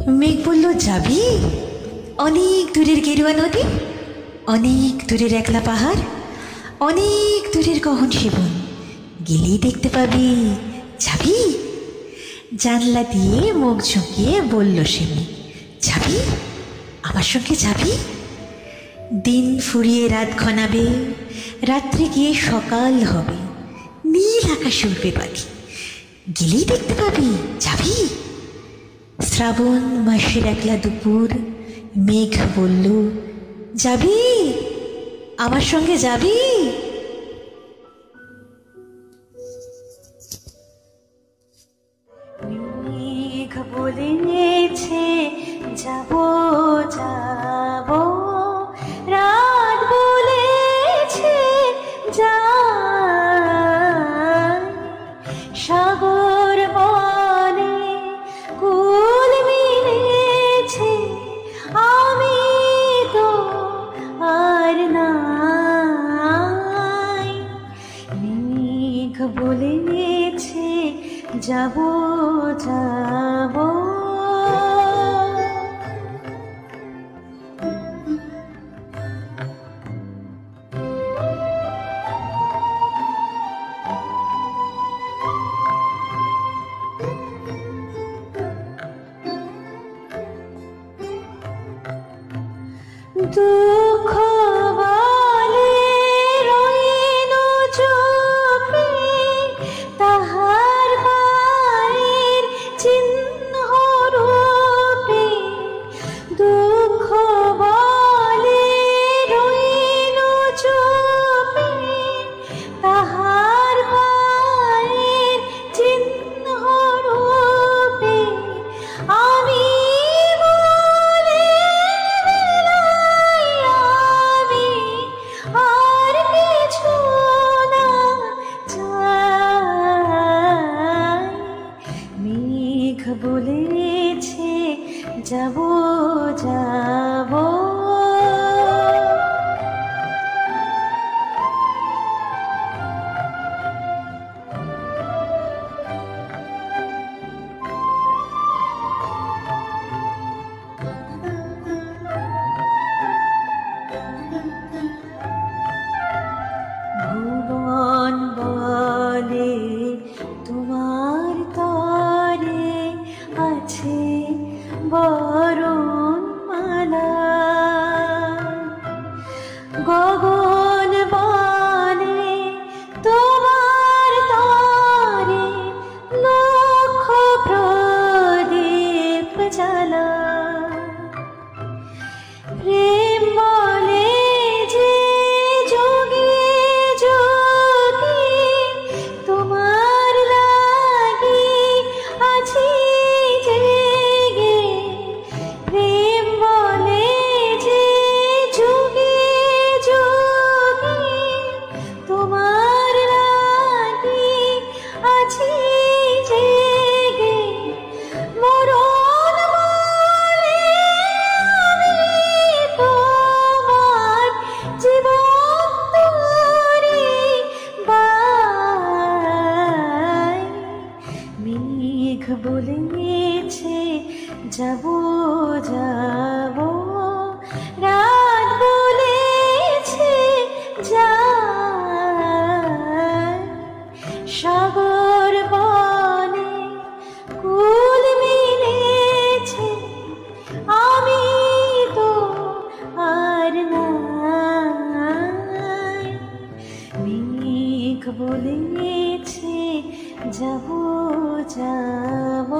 মেঘ বলল, যাবি? অনেক দূরের গেরুয়া নদী, অনেক দূরের একলা পাহাড়, অনেক দূরের গহন সেবন, গেলেই দেখতে পাবি। যাবি? জানলা দিয়ে মুখ ঝুঁকিয়ে বলল সে মেঘ, যাবি? আমার সঙ্গে যাবি? দিন ফুরিয়ে রাত ঘনাবে, রাত্রে গিয়ে সকাল হবে, নীল আকাশে উঠবে পাখি, গেলেই দেখতে পাবি। যাবি? শ্রাবণ মাসের একলা দুপুর, মেঘ বলল, যাবি? আমার সঙ্গে যাবি? মেঘ বলেছে, যাব যাব, রাত বলেছে, যাই, সাগর বলে কুল মিলেছে, আমি তো আর নাই। মেঘ বলেছে, যাব যাব। দুঃখ বলে রইল চোখে, তাহার পায়ের চিহ্ন রূপে। দুঃখ বলে রইল চোখে, তাহার পায়ের চিহ্ন রূপে। আমি বলেছে, যাব যাব। ভুবন বলে তোমার তরে আছে বরণ মালা, গগন বলে তোমার তরে লক্ষ প্রদীপ জ্বালা। প্রেম বলে যে যোগে যোগে তোমার লাগি আছি জেগে। প্রেম বলে যে যোগে যোগে তোমার লাগি আছি জেগে। মরণ বলে আমি তোমার জীবন তোরে বাই। মেঘ বলেছে, যাব যাব, রাত বলেছে, যাই, সাগর বলে কুল মিলেছে, আমি তো আর নাই। মেঘ বলেছে, যাব যাব।